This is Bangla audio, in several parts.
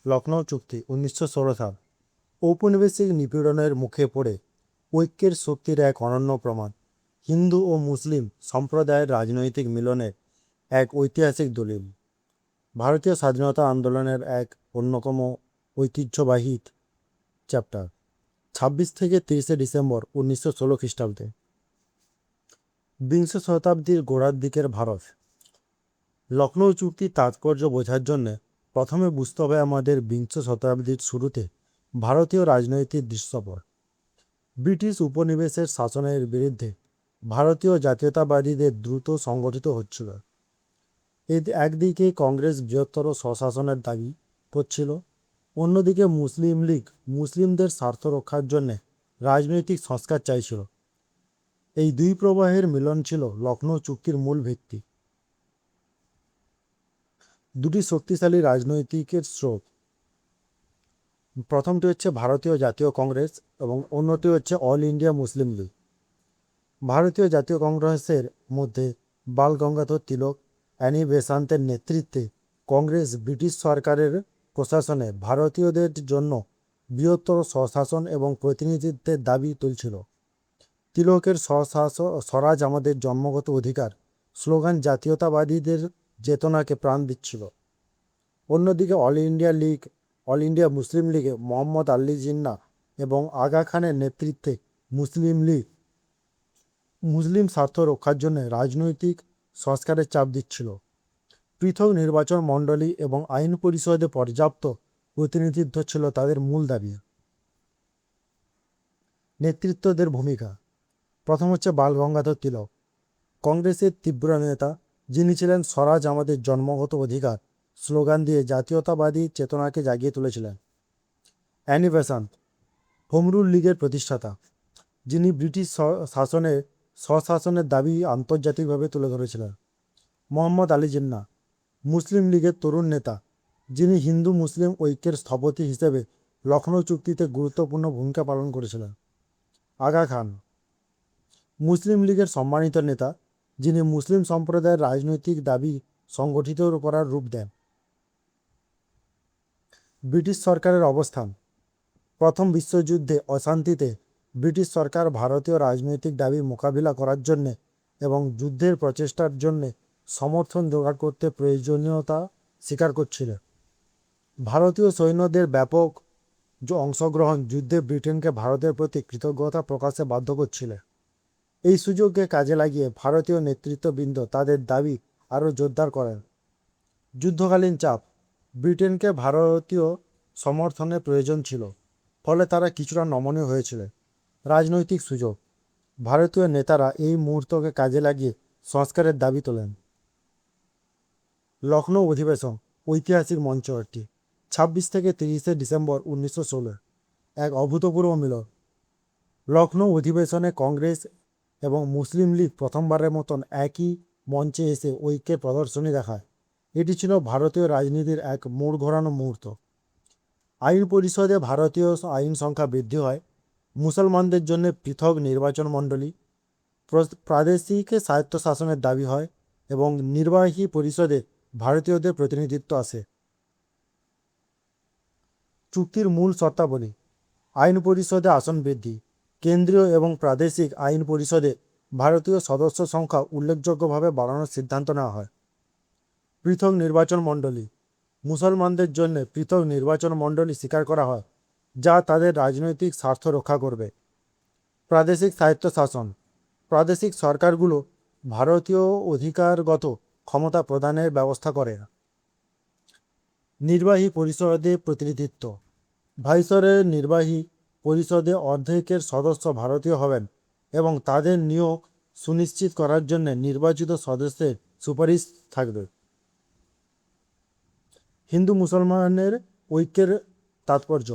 লখনৌ চুক্তি 1916 সাল ঔপনিবেশিক নিপীড়নের মুখে পড়ে ঐক্যের শক্তির এক অনন্য প্রমাণ। হিন্দু ও মুসলিম সম্প্রদায়ের রাজনৈতিক মিলনের এক ঐতিহাসিক দলিল। ভারতীয় স্বাধীনতা আন্দোলনের এক অন্যতম ঐতিহ্যবাহী চ্যাপ্টার। 26 থেকে 30 ডিসেম্বর 1916 খ্রিস্টাব্দে। বিংশ শতাব্দীর গোড়ার দিকের ভারত। লখনৌ চুক্তির তাৎপর্য বোঝার জন্যে প্রথমে বুঝতে হবে আমাদের বিংশ শতাব্দীর শুরুতে ভারতীয় রাজনৈতিক দৃশ্যপট। ব্রিটিশ উপনিবেশের শাসনের বিরুদ্ধে ভারতীয় জাতীয়তাবাদীদের দ্রুত সংগঠিত হচ্ছিল। একদিকে কংগ্রেস বৃহত্তর স্বশাসনের দাবি করছিল, অন্যদিকে মুসলিম লীগ মুসলিমদের স্বার্থ রক্ষার জন্যে রাজনৈতিক সংস্কার চাইছিল। এই দুই প্রবাহের মিলন ছিল লখনৌ চুক্তির মূল ভিত্তি। দুটি শক্তিশালী রাজনৈতিকের স্রোত, প্রথমটি হচ্ছে ভারতীয় জাতীয় কংগ্রেস এবং অন্যটি হচ্ছে অল ইন্ডিয়া মুসলিম লীগ। ভারতীয় জাতীয় কংগ্রেসের মধ্যে বাল গঙ্গাধর তিলক, অ্যানি বেসান্তের নেতৃত্বে কংগ্রেস ব্রিটিশ সরকারের প্রশাসনে ভারতীয়দের জন্য বৃহত্তর স্বশাসন এবং প্রতিনিধিত্বের দাবি তুলছিল। তিলকের স্বরাজ আমাদের জন্মগত অধিকার স্লোগান জাতীয়তাবাদীদের চেতনাকে প্রাণ দিচ্ছিল। অন্যদিকে অল ইন্ডিয়া মুসলিম লীগে মোহাম্মদ আলী জিন্নাহ এবং আগা খানের নেতৃত্বে মুসলিম লীগ মুসলিম স্বার্থ রক্ষার জন্য রাজনৈতিক সংস্কারের চাপ দিচ্ছিল। পৃথক নির্বাচন মণ্ডলী এবং আইন পরিষদে পর্যাপ্ত প্রতিনিধিত্ব ছিল তাদের মূল দাবি। নেতৃত্বদের ভূমিকা, প্রথম হচ্ছে বাল গঙ্গাধর তিলক, কংগ্রেসের তীব্র নেতা, যিনি ছিলেন স্বরাজ আমাদের জন্মগত অধিকার স্লোগান দিয়ে জাতীয়তাবাদী চেতনাকে জাগিয়ে তুলেছিলেন। অ্যানি বেসান্ত, হোম রুল লীগের প্রতিষ্ঠাতা, যিনি ব্রিটিশ স্বশাসনের দাবি আন্তর্জাতিকভাবে তুলে ধরেছিলেন। মোহাম্মদ আলী জিন্নাহ, মুসলিম লীগের তরুণ নেতা, যিনি হিন্দু মুসলিম ঐক্যের স্থপতি হিসেবে লখনৌ চুক্তিতে গুরুত্বপূর্ণ ভূমিকা পালন করেছিলেন। আগা খান, মুসলিম লীগের সম্মানিত নেতা, যিনি মুসলিম সম্প্রদায়ের রাজনৈতিক দাবি সংগঠিত করার রূপ দেন। ব্রিটিশ সরকারের অবস্থান, প্রথম বিশ্বযুদ্ধে অশান্তিতে ব্রিটিশ সরকার ভারতীয় রাজনৈতিক দাবি মোকাবিলা করার জন্যে এবং যুদ্ধের প্রচেষ্টার জন্যে সমর্থন জোগাড় করতে প্রয়োজনীয়তা স্বীকার করছিল। ভারতীয় সৈন্যদের ব্যাপক অংশগ্রহণ যুদ্ধে ব্রিটেনকে ভারতের প্রতি কৃতজ্ঞতা প্রকাশে বাধ্য করছিল। এই সুযোগকে কাজে লাগিয়ে ভারতীয় নেতৃত্ববৃন্দ তাদের দাবি আরও জোরদার করেন। যুদ্ধকালীন চাপ, ব্রিটেনকে ভারতীয় সমর্থনের প্রয়োজন ছিল, ফলে তারা কিছুটা নমনীয় হয়েছিল। রাজনৈতিক সুযোগ, ভারতীয় নেতারা এই মুহূর্তকে কাজে লাগিয়ে সংস্কারের দাবি তোলেন। লখনৌ অধিবেশন ঐতিহাসিক মঞ্চ একটি। 26 থেকে 30 ডিসেম্বর 1916 এক অভূতপূর্ব মিলন। লখনৌ অধিবেশনে কংগ্রেস এবং মুসলিম লীগ প্রথমবারের মতন একই মঞ্চে এসে ঐক্যের প্রদর্শনী দেখায়। এটি ছিল ভারতীয় রাজনীতির এক মোড় ঘোরানো মুহূর্ত। আইন পরিষদে ভারতীয় আইন সংখ্যা বৃদ্ধি হয়, মুসলমানদের জন্য পৃথক নির্বাচন মণ্ডলী, প্রাদেশিক স্বায়ত্তশাসনের দাবি হয় এবং নির্বাহী পরিষদে ভারতীয়দের প্রতিনিধিত্ব আসে। চুক্তির মূল শর্তাবলী, আইন পরিষদে আসন বৃদ্ধি, কেন্দ্রীয় এবং প্রাদেশিক আইন পরিষদে ভারতীয় সদস্য সংখ্যা উল্লেখযোগ্যভাবে বাড়ানোর সিদ্ধান্ত নেওয়া হয়। পৃথক নির্বাচন মণ্ডলী, মুসলমানদের জন্য পৃথক নির্বাচন মণ্ডলী স্বীকার করা হয় যা তাদের রাজনৈতিক স্বার্থ রক্ষা করবে। প্রাদেশিক স্বায়ত্তশাসন, প্রাদেশিক সরকারগুলো ভারতীয় অধিকারগত ক্ষমতা প্রদানের ব্যবস্থা করে। নির্বাহী পরিষদে প্রতিনিধিত্ব, ভাইসরয়ের নির্বাহী পরিষদে অর্ধেকের সদস্য ভারতীয় হবেন এবং তাদের নিয়োগ সুনিশ্চিত করার জন্য নির্বাচিত সদস্যের সুপারিশ থাকবে। হিন্দু মুসলমানের ঐক্যের তাৎপর্য,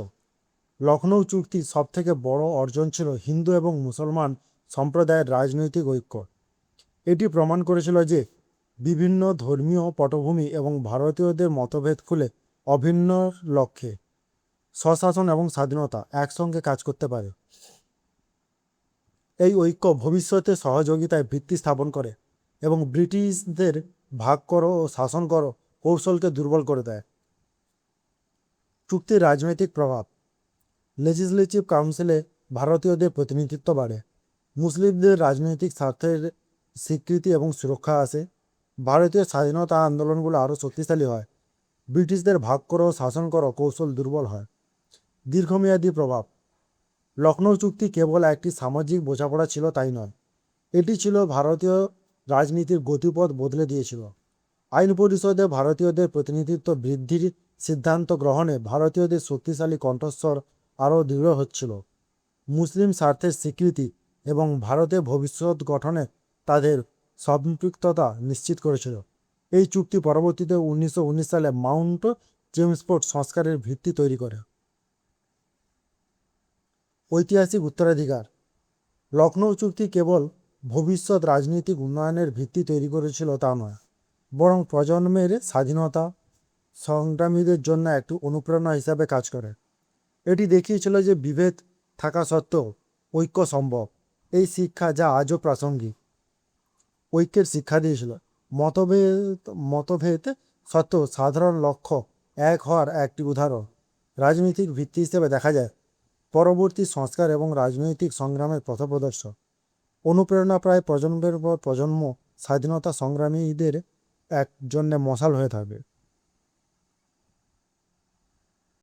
লখনৌ চুক্তির সবথেকে বড় অর্জন ছিল হিন্দু এবং মুসলমান সম্প্রদায়ের রাজনৈতিক ঐক্য। এটি প্রমাণ করেছিল যে বিভিন্ন ধর্মীয় পটভূমি এবং ভারতীয়দের মতভেদ খুলে অভিন্ন লক্ষ্যে স্বশাসন এবং স্বাধীনতা একসঙ্গে কাজ করতে পারে। এই ঐক্য ভবিষ্যতে সহযোগিতায় ভিত্তি স্থাপন করে এবং ব্রিটিশদের ভাগ করো ও শাসন করো কৌশলকে দুর্বল করে দেয়। চুক্তির রাজনৈতিক প্রভাব। লেজিসলেটিভ কাউন্সিলে ভারতীয়দের প্রতিনিধিত্ব বাড়ে, মুসলিমদের রাজনৈতিক স্বার্থের স্বীকৃতি এবং সুরক্ষা আসে, ভারতীয় স্বাধীনতা আন্দোলনগুলো আরও শক্তিশালী হয়, ব্রিটিশদের ভাগ করো শাসন করো কৌশল দুর্বল হয়। দীর্ঘমেয়াদী প্রভাব। লখনৌ চুক্তি কেবল একটি সামাজিক বোঝাপড়া ছিল তাই নয়, এটি ছিল ভারতীয় রাজনীতির গতিপথ বদলে দিয়েছিল। আইন পরিষদে ভারতীয়দের প্রতিনিধিত্ব বৃদ্ধির সিদ্ধান্ত গ্রহণে ভারতীয়দের শক্তিশালী কণ্ঠস্বর আরও দৃঢ় হচ্ছিল। মুসলিম স্বার্থের স্বীকৃতি এবং ভারতের ভবিষ্যৎ গঠনে তাদের সম্পৃক্ততা নিশ্চিত করেছিল। এই চুক্তি পরবর্তীতে 1919 সালে মাউন্ট চেমস্ফোর্ড সংস্কারের ভিত্তি তৈরি করে। ঐতিহাসিক উত্তরাধিকার। লখনৌ চুক্তি কেবল ভবিষ্যৎ রাজনৈতিক উন্নয়নের ভিত্তি তৈরি করেছিল তা নয়, বরং প্রজন্মের স্বাধীনতা সংগ্রামীদের জন্য একটি অনুপ্রেরণা হিসাবে কাজ করে। এটি দেখিয়েছিল যে বিভেদ থাকা সত্ত্বেও ঐক্য সম্ভব। এই শিক্ষা যা আজও প্রাসঙ্গিক, ঐক্যের শিক্ষা দিয়েছিল। মতভেদ মতভেদ সত্ত্বেও সাধারণ লক্ষ্য এক হওয়ার একটি উদাহরণ রাজনৈতিক ভিত্তি হিসেবে দেখা যায়। পরবর্তী সংস্কার এবং রাজনৈতিক সংগ্রামের পথপ্রদর্শক, অনুপ্রেরণা প্রায় প্রজন্মের পর প্রজন্ম স্বাধীনতা সংগ্রামীদের এক জন্য মশাল হয়ে থাকবে।